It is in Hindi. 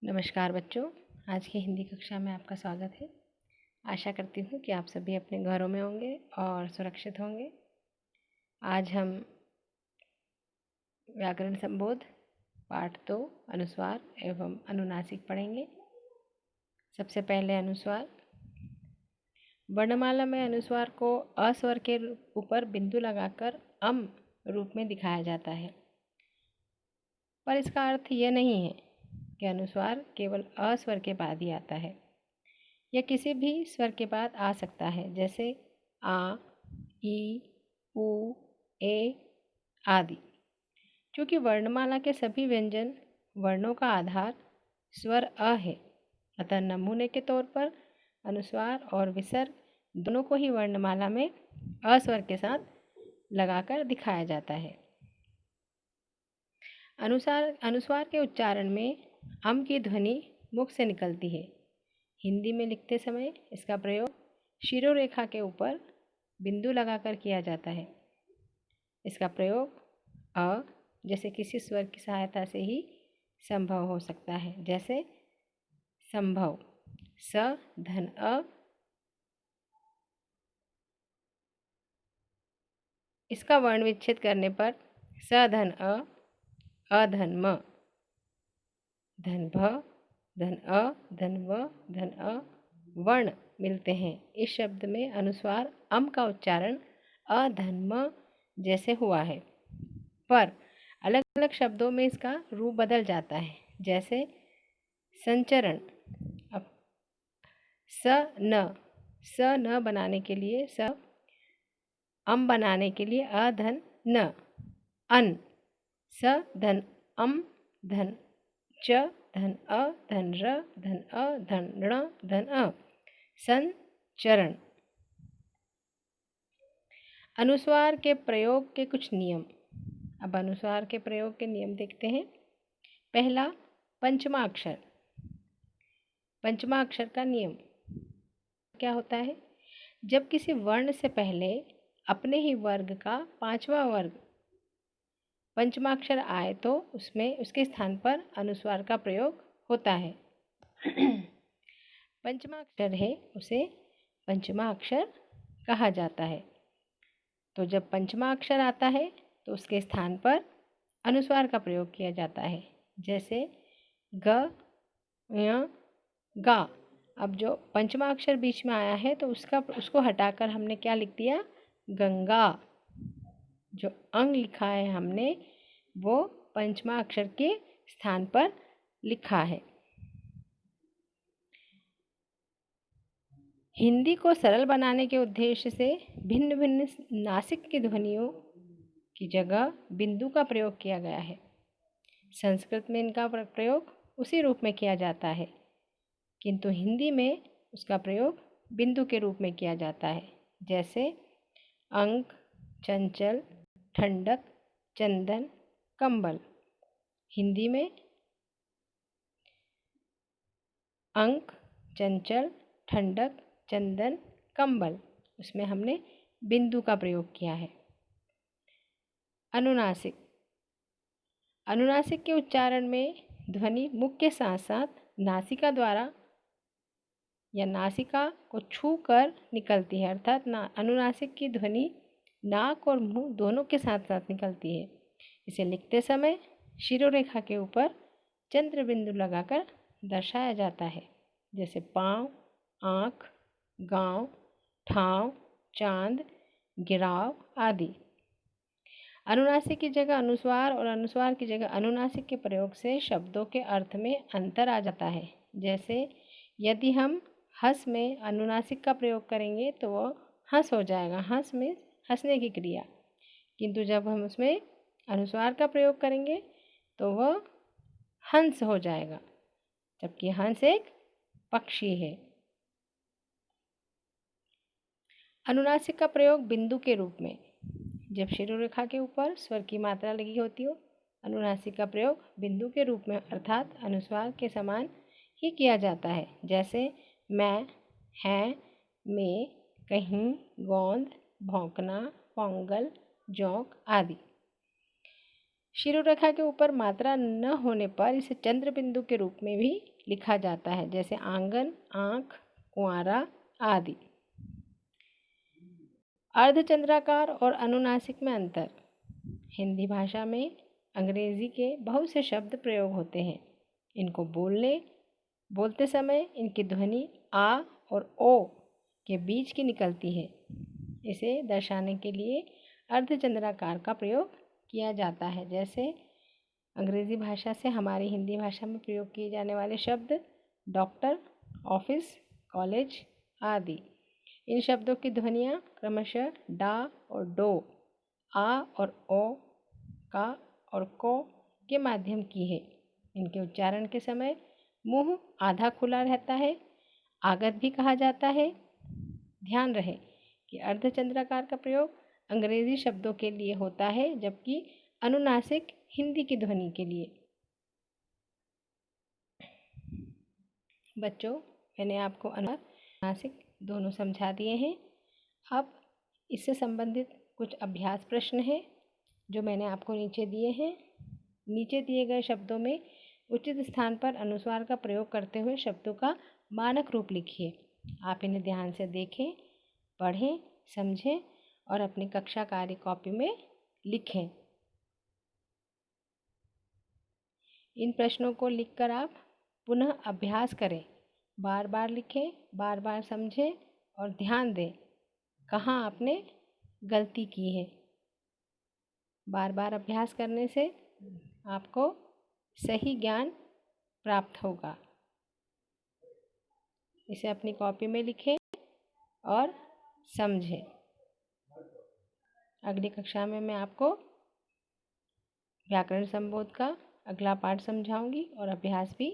नमस्कार बच्चों, आज की हिंदी कक्षा में आपका स्वागत है। आशा करती हूँ कि आप सभी अपने घरों में होंगे और सुरक्षित होंगे। आज हम व्याकरण संबोध पाठ 2 अनुस्वार एवं अनुनासिक पढ़ेंगे। सबसे पहले अनुस्वार। वर्णमाला में अनुस्वार को अ स्वर के ऊपर बिंदु लगाकर अम रूप में दिखाया जाता है, पर इसका अर्थ यह नहीं है कि अनुस्वार केवल अ स्वर के बाद ही आता है। यह किसी भी स्वर के बाद आ सकता है, जैसे आ, ई, उ, ए आदि। क्योंकि वर्णमाला के सभी व्यंजन वर्णों का आधार स्वर अ है, अतः नमूने के तौर पर अनुस्वार और विसर्ग दोनों को ही वर्णमाला में अ स्वर के साथ लगाकर दिखाया जाता है। अनुस्वार के उच्चारण में अम की ध्वनि मुख से निकलती है। हिंदी में लिखते समय इसका प्रयोग शिरोरेखा के ऊपर बिंदु लगाकर किया जाता है। इसका प्रयोग अ जैसे किसी स्वर की सहायता से ही संभव हो सकता है, जैसे संभव, स धन अ। इसका वर्ण विच्छेद करने पर स धन अ धन म, धन भ, धन अ, धन व, धन अ वर्ण मिलते हैं। इस शब्द में अनुस्वार अम का उच्चारण अ धन म जैसे हुआ है, पर अलग अलग शब्दों में इसका रूप बदल जाता है, जैसे संचरण। अब स न बनाने के लिए अम बनाने के लिए अ धन न, अन, स धन अम धन च धन अ धन र धन अ धन ण धन अ, संचरण। अनुस्वार के प्रयोग के कुछ नियम। अब अनुस्वार के प्रयोग के नियम देखते हैं। पहला, पंचमा अक्षर। पंचमा अक्षर का नियम क्या होता है? जब किसी वर्ण से पहले अपने ही वर्ग का पांचवा वर्ग पंचमा अक्षर आए तो उसमें उसके स्थान पर अनुस्वार का प्रयोग होता है। पंचमा अक्षर है उसे पंचमा अक्षर कहा जाता है। तो जब पंचमा अक्षर आता है तो उसके स्थान पर अनुस्वार का प्रयोग किया जाता है, जैसे ग, य, गा। अब जो पंचमा अक्षर बीच में आया है तो उसको हटाकर हमने क्या लिख दिया? गंगा। जो अंग लिखा है हमने वो पंचमा अक्षर के स्थान पर लिखा है। हिंदी को सरल बनाने के उद्देश्य से भिन्न भिन्न नासिक की ध्वनियों की जगह बिंदु का प्रयोग किया गया है। संस्कृत में इनका प्रयोग उसी रूप में किया जाता है, किंतु हिंदी में उसका प्रयोग बिंदु के रूप में किया जाता है, जैसे अंक, चंचल, ठंडक, चंदन, कंबल। हिंदी में अंक, चंचल, ठंडक, चंदन, कंबल, उसमें हमने बिंदु का प्रयोग किया है। अनुनासिक। अनुनासिक के उच्चारण में ध्वनि मुख के साथ साथ नासिका द्वारा या नासिका को छू कर निकलती है, अर्थात अनुनासिक की ध्वनि नाक और मुंह दोनों के साथ साथ निकलती है। इसे लिखते समय शिरोरेखा के ऊपर चंद्र बिंदु लगाकर दर्शाया जाता है, जैसे पाँव, आँख, गांव, ठाव, चांद, गिराव आदि। अनुनासिक की जगह अनुस्वार और अनुस्वार की जगह अनुनासिक के प्रयोग से शब्दों के अर्थ में अंतर आ जाता है। जैसे यदि हम हंस में अनुनासिक का प्रयोग करेंगे तो वो हंस हो जाएगा, हंस में हंसने की क्रिया। किंतु जब हम उसमें अनुस्वार का प्रयोग करेंगे तो वह हंस हो जाएगा, जबकि हंस एक पक्षी है। अनुनासिक का प्रयोग बिंदु के रूप में, जब शिरोरेखा के ऊपर स्वर की मात्रा लगी होती हो, अनुनासिक का प्रयोग बिंदु के रूप में अर्थात अनुस्वार के समान ही किया जाता है, जैसे मैं, हैं, में, कहीं, गोंद, भौंकना, पोंगल, जोंक आदि। शिरोरेखा के ऊपर मात्रा न होने पर इसे चंद्र बिंदु के रूप में भी लिखा जाता है, जैसे आंगन, आंख, कुंवारा आदि। अर्धचंद्राकार और अनुनासिक में अंतर। हिंदी भाषा में अंग्रेजी के बहुत से शब्द प्रयोग होते हैं। इनको बोलते समय इनकी ध्वनि आ और ओ के बीच की निकलती है। इसे दर्शाने के लिए अर्धचंद्राकार का प्रयोग किया जाता है। जैसे अंग्रेजी भाषा से हमारी हिंदी भाषा में प्रयोग किए जाने वाले शब्द डॉक्टर, ऑफिस, कॉलेज आदि। इन शब्दों की ध्वनियाँ क्रमशः डा और डो, आ और ओ, का और को के माध्यम की है। इनके उच्चारण के समय मुंह आधा खुला रहता है, आगत भी कहा जाता है। ध्यान रहे कि अर्धचंद्राकार का प्रयोग अंग्रेजी शब्दों के लिए होता है, जबकि अनुनासिक हिंदी की ध्वनि के लिए। बच्चों, मैंने आपको अनुनासिक दोनों समझा दिए हैं। अब इससे संबंधित कुछ अभ्यास प्रश्न हैं जो मैंने आपको नीचे दिए हैं। नीचे दिए गए शब्दों में उचित स्थान पर अनुस्वार का प्रयोग करते हुए शब्दों का मानक रूप लिखिए। आप इन्हें ध्यान से देखें, पढ़ें, समझें और अपनी कक्षा कार्य कॉपी में लिखें। इन प्रश्नों को लिखकर आप पुनः अभ्यास करें। बार बार लिखें, बार बार समझें और ध्यान दें कहाँ आपने गलती की है। बार बार अभ्यास करने से आपको सही ज्ञान प्राप्त होगा। इसे अपनी कॉपी में लिखें और समझें। अगली कक्षा में मैं आपको व्याकरण संबोध का अगला पाठ समझाऊंगी और अभ्यास भी